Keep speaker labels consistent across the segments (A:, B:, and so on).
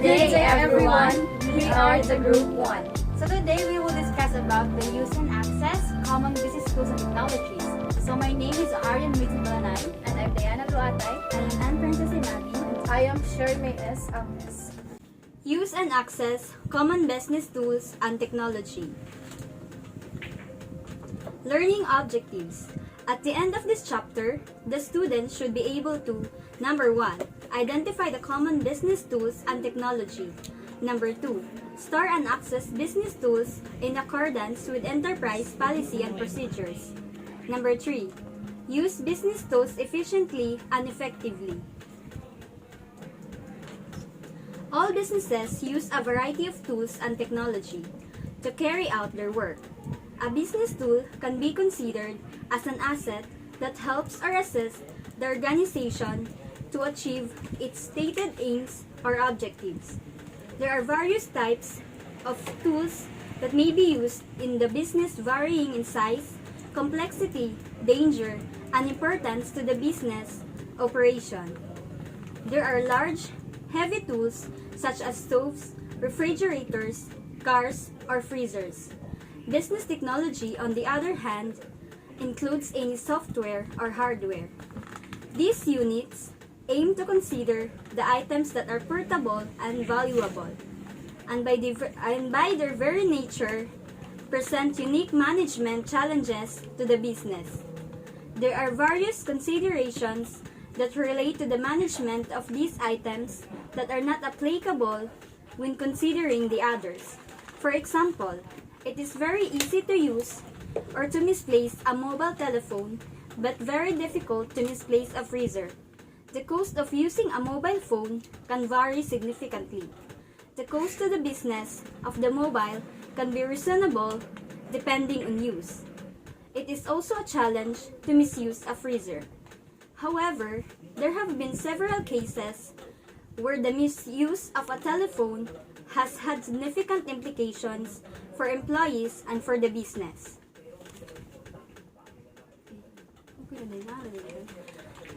A: day, everyone. We are the Group 1.
B: So today we will discuss about the use and access common business tools and technologies. So my name is Arian Mitzi Balanay.
A: And I'm Diana Luatay.
B: And I'm Princess Imani.
A: I am Shermay S. Agnes.
B: Use and access common business tools and technology. Learning objectives. At the end of this chapter, the student should be able to: number 1, identify the common business tools and technology. Number 2, store and access business tools in accordance with enterprise policy and procedures. Number 3, use business tools efficiently and effectively. All businesses use a variety of tools and technology to carry out their work. A business tool can be considered as an asset that helps or assists the organization to achieve its stated aims or objectives. There are various types of tools that may be used in the business, varying in size, complexity, danger, and importance to the business operation. There are large, heavy tools such as stoves, refrigerators, cars, or freezers. Business technology, on the other hand, includes any software or hardware. These units aim to consider the items that are portable and valuable, and by their very nature, present unique management challenges to the business. There are various considerations that relate to the management of these items that are not applicable when considering the others. For example, it is very easy to use or to misplace a mobile telephone, but very difficult to misplace a freezer. The cost of using a mobile phone can vary significantly. The cost to the business of the mobile can be reasonable depending on use. It is also a challenge to misuse a freezer. However, there have been several cases where the misuse of a telephone has had significant implications for employees and for the business.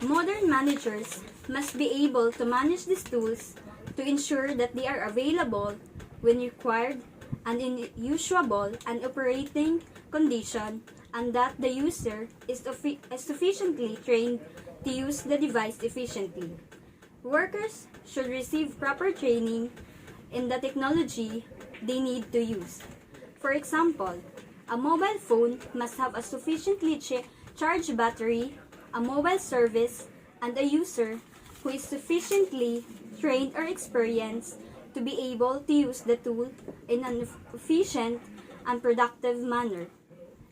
B: Modern managers must be able to manage these tools to ensure that they are available when required and in usable and operating condition, and that the user is sufficiently trained to use the device efficiently. Workers should receive proper training in the technology they need to use. For example, a mobile phone must have a sufficiently charged battery, a mobile service, and a user who is sufficiently trained or experienced to be able to use the tool in an efficient and productive manner.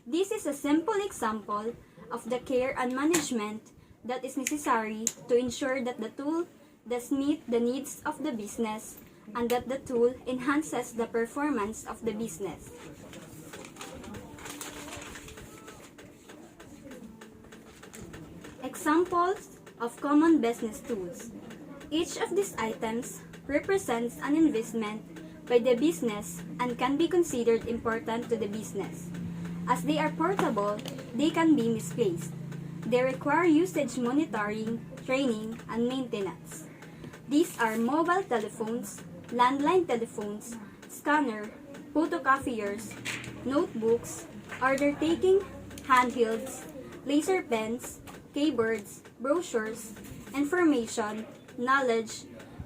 B: This is a simple example of the care and management that is necessary to ensure that the tool does meet the needs of the business and that the tool enhances the performance of the business. Examples of common business tools. Each of these items represents an investment by the business and can be considered important to the business. As they are portable, they can be misplaced. They require usage monitoring, training, and maintenance. These are mobile telephones, landline telephones, scanner, photocopiers, notebooks, order-taking handhelds, laser pens, keyboards, brochures, information, knowledge,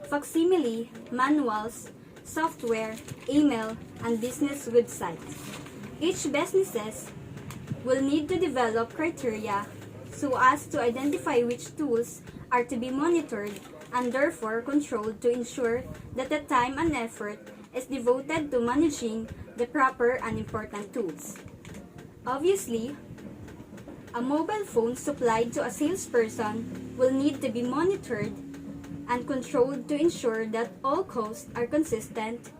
B: facsimile, manuals, software, email, and business websites. Each businesses will need to develop criteria so as to identify which tools are to be monitored and therefore controlled to ensure that the time and effort is devoted to managing the proper and important tools. Obviously, a mobile phone supplied to a salesperson will need to be monitored and controlled to ensure that all costs are consistent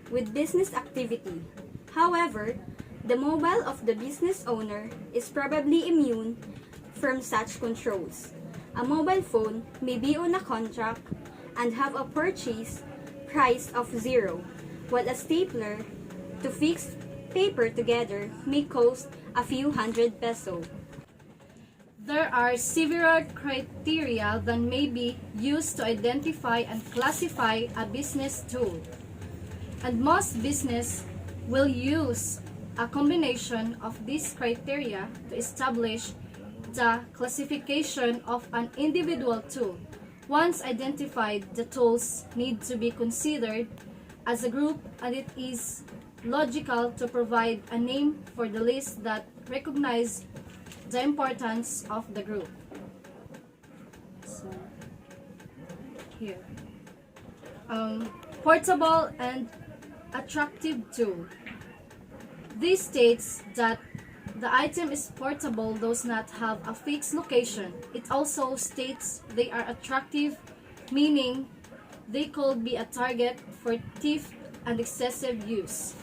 B: with business activity. However, the mobile of the business owner is probably immune from such controls. A mobile phone may be on a contract and have a purchase price of 0, while a stapler to fix paper together may cost a few hundred pesos.
C: There are several criteria that may be used to identify and classify a business tool. And most business will use a combination of these criteria to establish the classification of an individual tool. Once identified, the tools need to be considered as a group, and it is logical to provide a name for the list that recognize the importance of the group. So, here. Portable and attractive tool. This states that the item is portable, does not have a fixed location. It also states they are attractive, meaning they could be a target for theft and excessive use.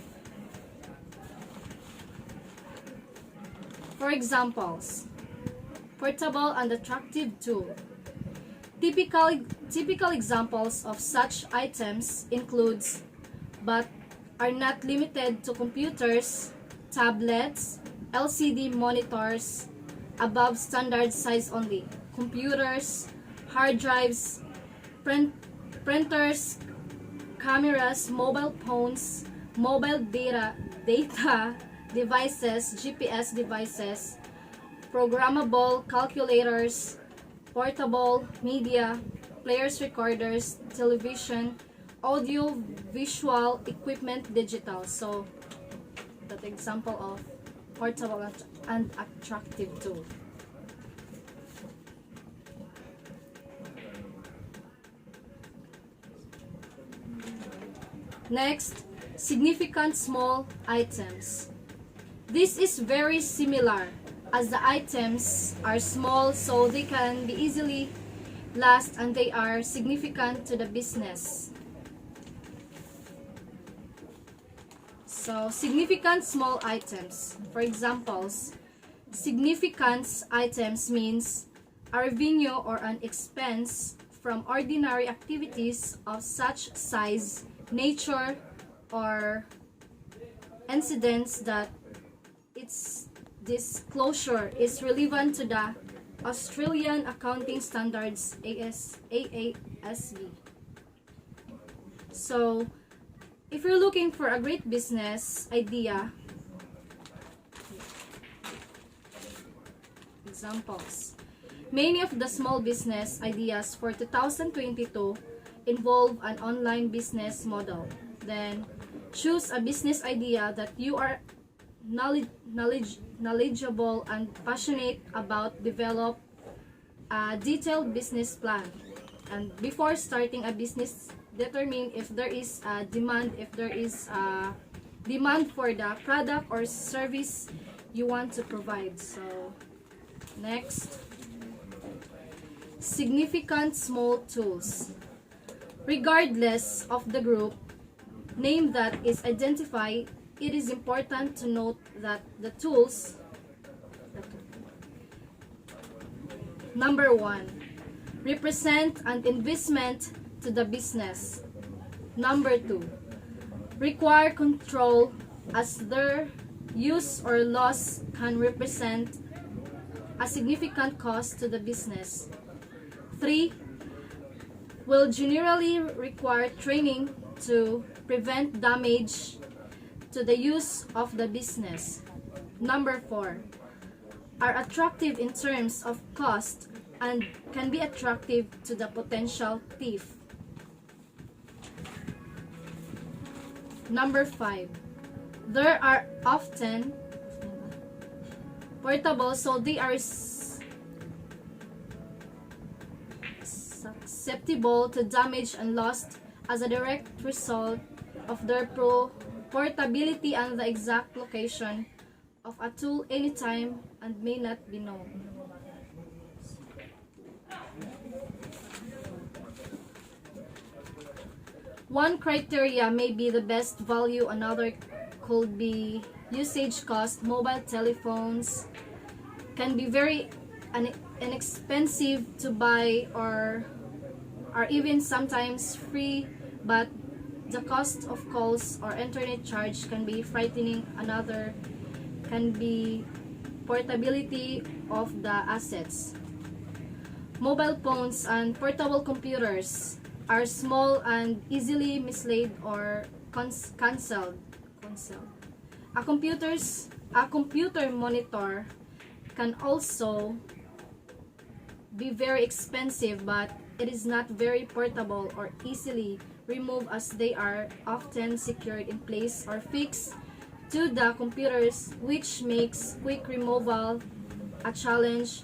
C: For examples, portable and attractive tool. Typical examples of such items includes, but are not limited to, computers, tablets, LCD monitors, above standard size only, computers, hard drives, printers, cameras, mobile phones, mobile data devices, GPS devices, programmable calculators, portable media, players, recorders, television, audio, visual equipment, digital. So, that example of portable and attractive tool. Next, significant small items. This is very similar, as the items are small, so they can be easily lost and they are significant to the business. So, significant small items. For examples, significant items means a revenue or an expense from ordinary activities of such size, nature, or incidents that its disclosure is relevant to the Australian Accounting Standards AASB. So, if you're looking for a great business idea, examples. Many of the small business ideas for 2022 involve an online business model. Then, choose a business idea that you are knowledgeable and passionate about. Develop a detailed business plan. And before starting a business, determine if there is a demand, for the product or service you want to provide. So, next, significant small tools. Regardless of the group name that is identified, it is important to note that the tools, number 1, represent an investment to the business. Number 2, require control, as their use or loss can represent a significant cost to the business. 3, will generally require training to prevent damage to the use of the business. Number 4, are attractive in terms of cost and can be attractive to the potential thief. Number 5, there are often portable, so they are susceptible to damage and loss as a direct result of their portability and the exact location of a tool anytime and may not be known. One criteria may be the best value, another could be usage cost. Mobile telephones can be very inexpensive to buy or are even sometimes free, but the cost of calls or internet charge can be frightening. Another can be portability of the assets. Mobile phones and portable computers are small and easily mislaid or cancelled. A computer monitor can also be very expensive, but it is not very portable or easily removed, as they are often secured in place or fixed to the computers, which makes quick removal a challenge.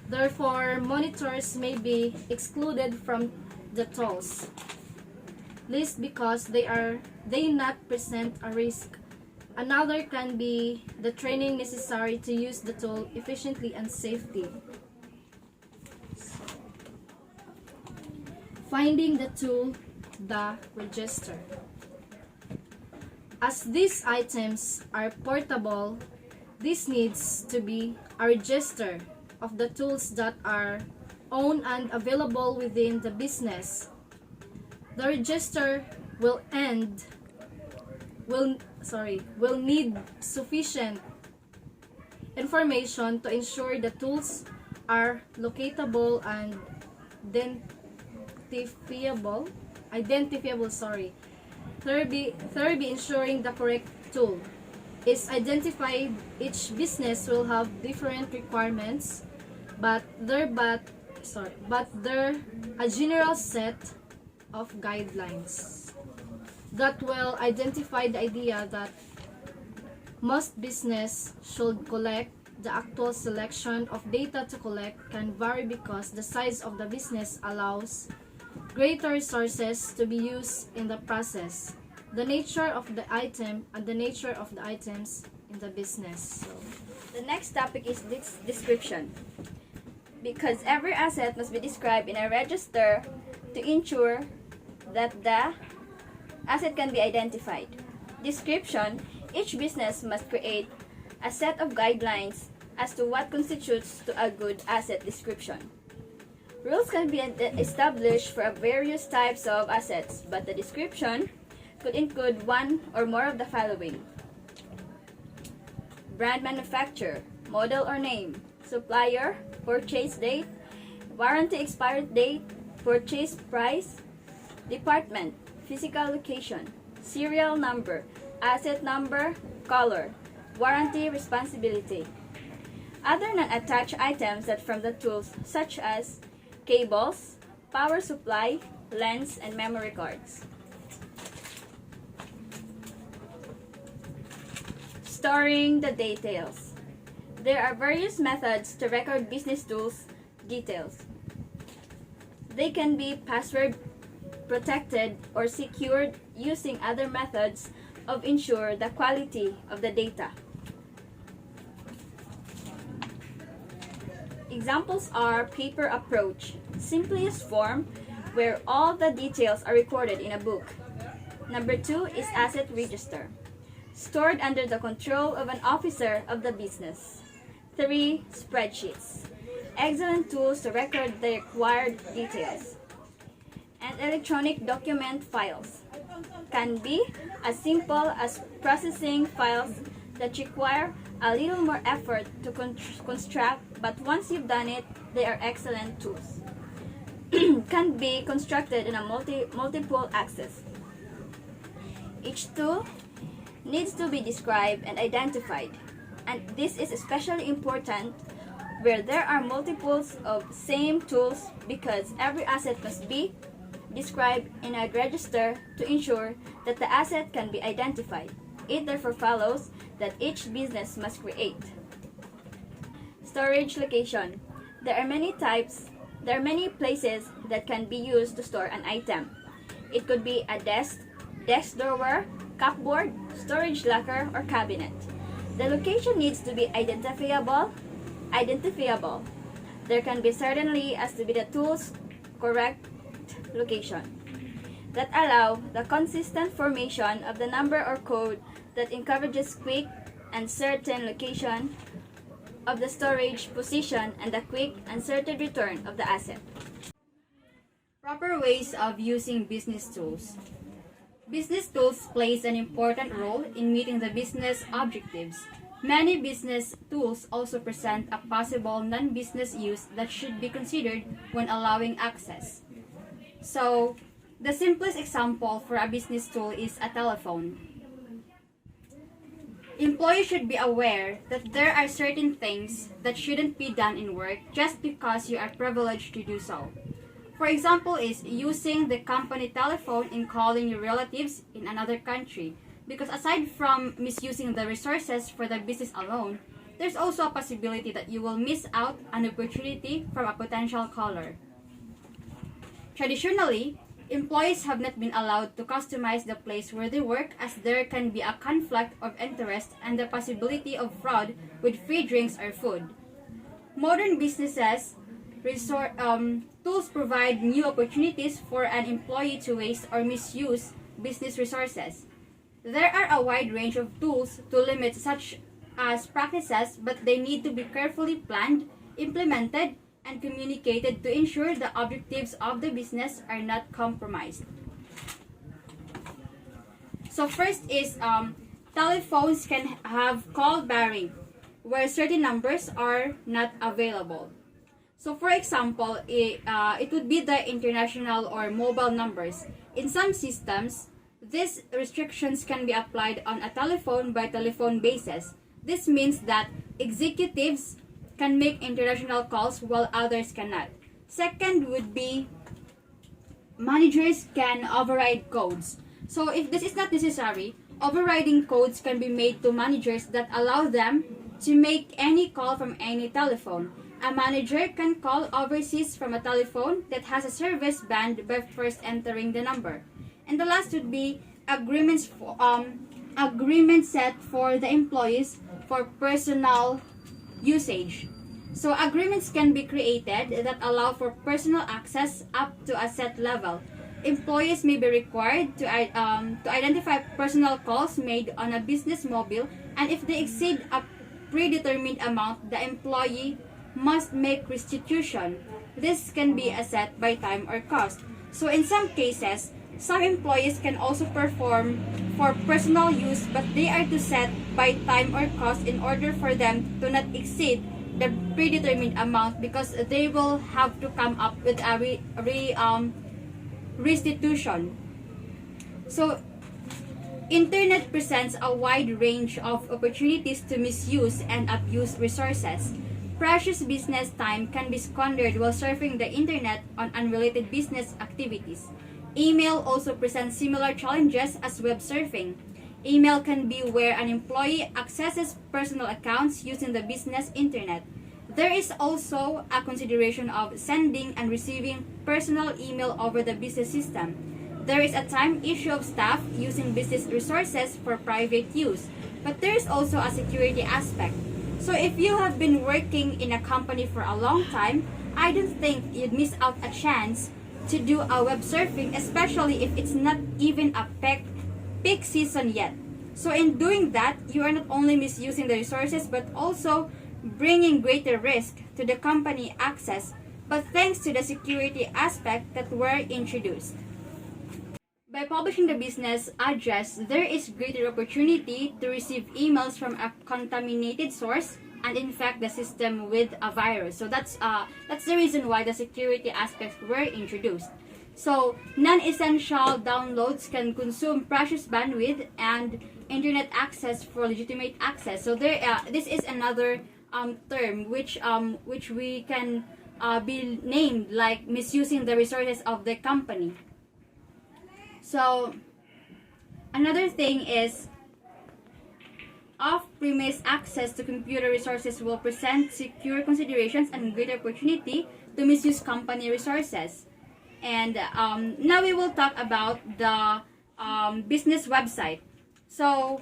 C: Therefore, monitors may be excluded from the tools list because they not present a risk. Another can be the training necessary to use the tool efficiently and safely. Finding the tool, the register. As these items are portable, this needs to be a register of the tools that are owned and available within the business. The register will need sufficient information to ensure the tools are locatable and identifiable. Thirdly, ensuring the correct tool is identified. Each business will have different requirements, but there a general set of guidelines that will identify the idea that most business should collect. The actual selection of data to collect can vary because the size of the business allows greater resources to be used in the process, the nature of the item, and the nature of the items in the business.
B: The next topic is this description. Because every asset must be described in a register to ensure that the asset can be identified. Description: each business must create a set of guidelines as to what constitutes to a good asset description. Rules can be established for various types of assets, but the description could include one or more of the following: brand, manufacturer, model or name, supplier, purchase date, warranty expiry date, purchase price, department, physical location, serial number, asset number, color, warranty responsibility. Other non-attached items that from the tools, such as cables, power supply, lens, and memory cards. Storing the details. There are various methods to record business tools details. They can be password protected or secured using other methods of ensure the quality of the data. Examples are paper approach, simplest form where all the details are recorded in a book. Number 2 is asset register, stored under the control of an officer of the business. 3. Spreadsheets, excellent tools to record the required details. And electronic document files can be as simple as processing files that require a little more effort to construct, but once you've done it, they are excellent tools. Can be constructed in a multiple access. Each tool needs to be described and identified, and this is especially important where there are multiples of same tools because every asset must be described in a register to ensure that the asset can be identified. It therefore follows that each business must create. Storage location. There are many places that can be used to store an item. It could be a desk drawer, cupboard, storage locker, or cabinet. The location needs to be identifiable. There can be certainly as to be the tool's correct location that allow the consistent formation of the number or code that encourages quick and certain location of the storage position and the quick and certain return of the asset.
D: Proper ways of using business tools. Business tools plays an important role in meeting the business objectives. Many business tools also present a possible non-business use that should be considered when allowing access. So, the simplest example for a business tool is a telephone. Employees should be aware that there are certain things that shouldn't be done in work just because you are privileged to do so. For example, is using the company telephone in calling your relatives in another country. Because aside from misusing the resources for the business alone, there's also a possibility that you will miss out an opportunity from a potential caller. Traditionally, employees have not been allowed to customize the place where they work as there can be a conflict of interest and the possibility of fraud with free drinks or food. Modern businesses tools provide new opportunities for an employee to waste or misuse business resources. There are a wide range of tools to limit such as practices, but they need to be carefully planned, implemented, and communicated to ensure the objectives of the business are not compromised. So first is telephones can have call barring, where certain numbers are not available. So for example, it would be the international or mobile numbers. In some systems, these restrictions can be applied on a telephone by telephone basis. This means that executives can make international calls while others cannot. Second would be managers can override codes. So if this is not necessary, overriding codes can be made to managers that allow them to make any call from any telephone. A manager can call overseas from a telephone that has a service band by first entering the number. And the last would be agreements set for the employees for personal usage. So agreements can be created that allow for personal access up to a set level. Employees may be required to identify personal calls made on a business mobile, and if they exceed a predetermined amount, the employee must make restitution. This can be set by time or cost. So in some cases, some employees can also perform for personal use, but they are to set by time or cost in order for them to not exceed the predetermined amount, because they will have to come up with a restitution. So Internet presents a wide range of opportunities to misuse and abuse resources. Precious business time can be squandered while surfing the internet on unrelated business activities. Email also presents similar challenges as web surfing. Email can be where an employee accesses personal accounts using the business internet. There is also a consideration of sending and receiving personal email over the business system. There is a time issue of staff using business resources for private use, but there is also a security aspect. So if you have been working in a company for a long time, I don't think you'd miss out a chance to do a web surfing, especially if it's not even a peak season yet. So in doing that, you are not only misusing the resources but also bringing greater risk to the company access, but thanks to the security aspect that were introduced. By publishing the business address, there is greater opportunity to receive emails from a contaminated source and infect the system with a virus. So that's the reason why the security aspects were introduced. So non-essential downloads can consume precious bandwidth and internet access for legitimate access. So this is another term which we can be named like misusing the resources of the company. So another thing is off-premise access to computer resources will present secure considerations and greater opportunity to misuse company resources. And now we will talk about the business website. So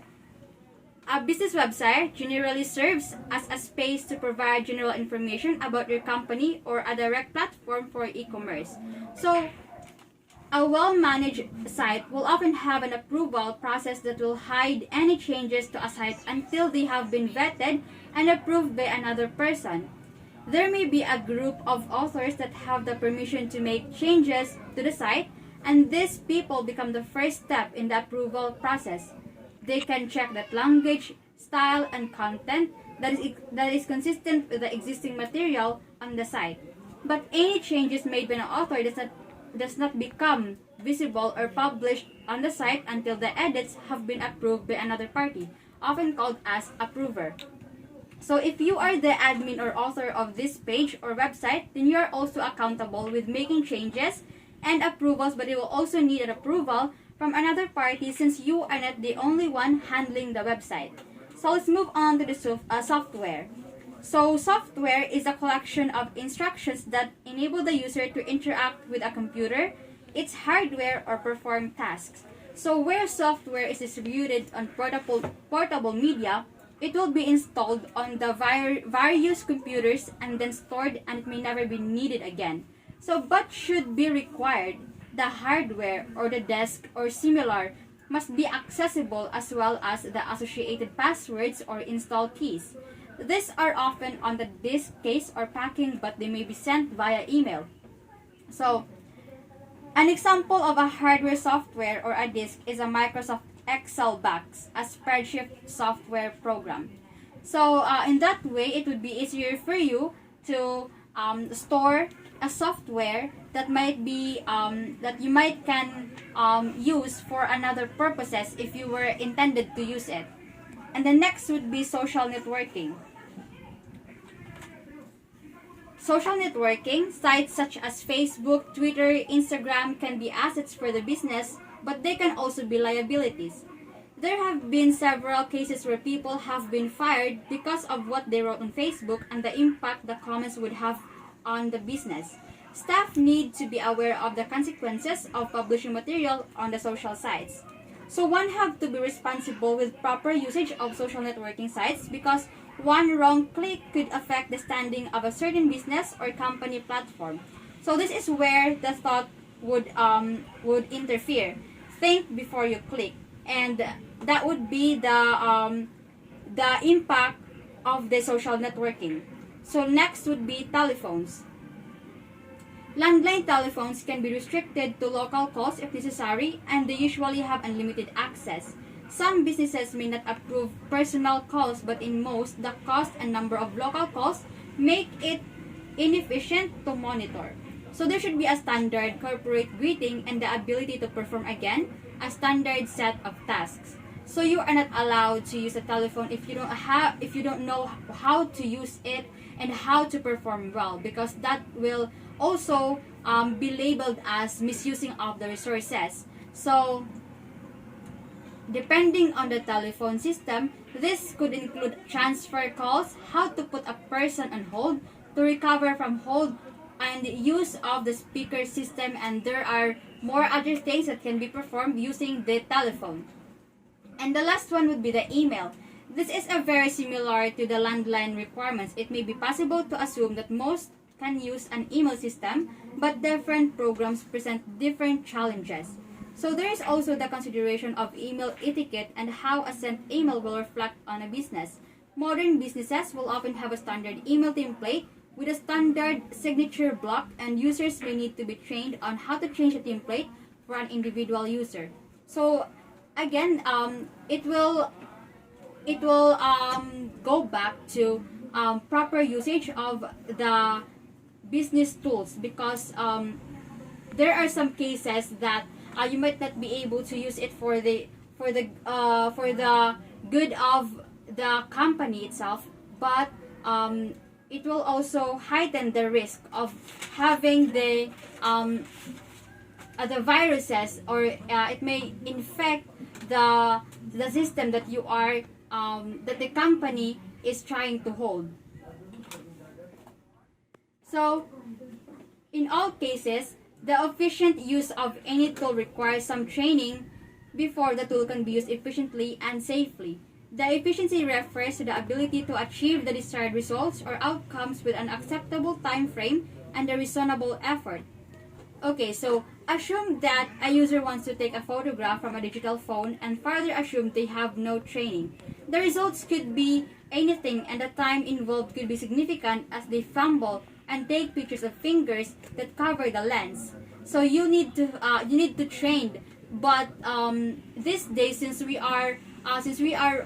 D: a business website generally serves as a space to provide general information about your company or a direct platform for e-commerce. So a well-managed site will often have an approval process that will hide any changes to a site until they have been vetted and approved by another person. There may be a group of authors that have the permission to make changes to the site, and these people become the first step in the approval process. They can check that language, style, and content that is consistent with the existing material on the site. But any changes made by an author does not become visible or published on the site until the edits have been approved by another party, often called as approver. So if you are the admin or author of this page or website, then you are also accountable with making changes and approvals, but you will also need an approval from another party since you are not the only one handling the website. So let's move on to the software. So software is a collection of instructions that enable the user to interact with a computer, its hardware, or perform tasks. So where software is distributed on portable media, it will be installed on the various computers and then stored, and it may never be needed again. So but should be required, the hardware or the disk or similar must be accessible as well as the associated passwords or install keys. These are often on the disk case or packing, but they may be sent via email. So an example of a hardware software or a disk is a Microsoft Excel box, a spreadsheet software program. So in that way, it would be easier for you to store a software that might be that you might can use for another purposes if you were intended to use it. And the next would be social networking. Social networking sites such as Facebook, Twitter, Instagram can be assets for the business, but they can also be liabilities. There have been several cases where people have been fired because of what they wrote on Facebook and the impact the comments would have on the business. Staff need to be aware of the consequences of publishing material on the social sites. So one have to be responsible with proper usage of social networking sites because one wrong click could affect the standing of a certain business or company platform. So this is where the thought would interfere. Think before you click, and that would be the impact of the social networking. So next would be telephones. Landline telephones can be restricted to local calls if necessary, and they usually have unlimited access. Some businesses may not approve personal calls, but in most, the cost and number of local calls make it inefficient to monitor. So there should be a standard corporate greeting and the ability to perform again a standard set of tasks. So you are not allowed to use a telephone if you don't know how to use it and how to perform well, because that will also be labeled as misusing of the resources. So depending on the telephone system, this could include transfer calls, how to put a person on hold, to recover from hold, and use of the speaker system, and there are more other things that can be performed using the telephone. And the last one would be the email. This is a very similar to the landline requirements. It may be possible to assume that most can use an email system, but different programs present different challenges. So there is also the consideration of email etiquette and how a sent email will reflect on a business. Modern businesses will often have a standard email template with a standard signature block, and users may need to be trained on how to change the template for an individual user. So again, it will go back to proper usage of the business tools, because there are some cases that you might not be able to use it for the good of the company itself, but it will also heighten the risk of having the viruses, or it may infect the system that you are that the company is trying to hold. So in all cases, the efficient use of any tool requires some training before the tool can be used efficiently and safely. The efficiency refers to the ability to achieve the desired results or outcomes with an acceptable time frame and a reasonable effort. Okay, so assume that a user wants to take a photograph from a digital phone and further assume they have no training. The results could be anything, and the time involved could be significant as they fumble and take pictures of fingers that cover the lens. So you need to train. But these days, since we are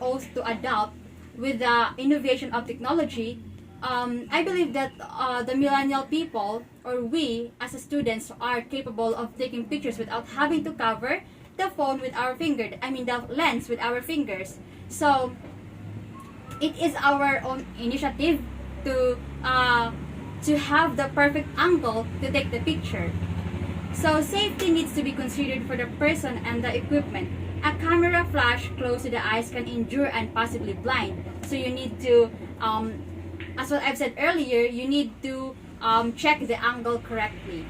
D: also to adopt with the innovation of technology, I believe that the millennial people, or we as a students, are capable of taking pictures without having to cover the phone with our finger. I mean the lens with our fingers. So it is our own initiative to have the perfect angle to take the picture. So safety needs to be considered for the person and the equipment. A camera flash close to the eyes can injure and possibly blind. So you need to, as what I've said earlier, you need to check the angle correctly.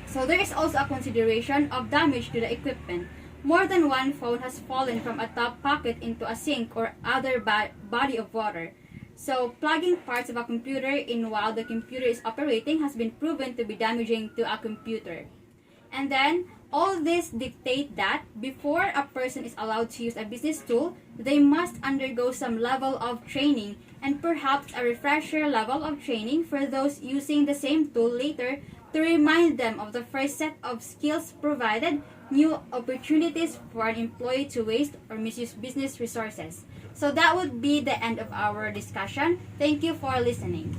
D: So there is also a consideration of damage to the equipment. More than one phone has fallen from a top pocket into a sink or other body of water. So plugging parts of a computer in while the computer is operating has been proven to be damaging to a computer. And then all this dictate that before a person is allowed to use a business tool, they must undergo some level of training and perhaps a refresher level of training for those using the same tool later to remind them of the first set of skills provided, new opportunities for an employee to waste or misuse business resources. So that would be the end of our discussion. Thank you for listening.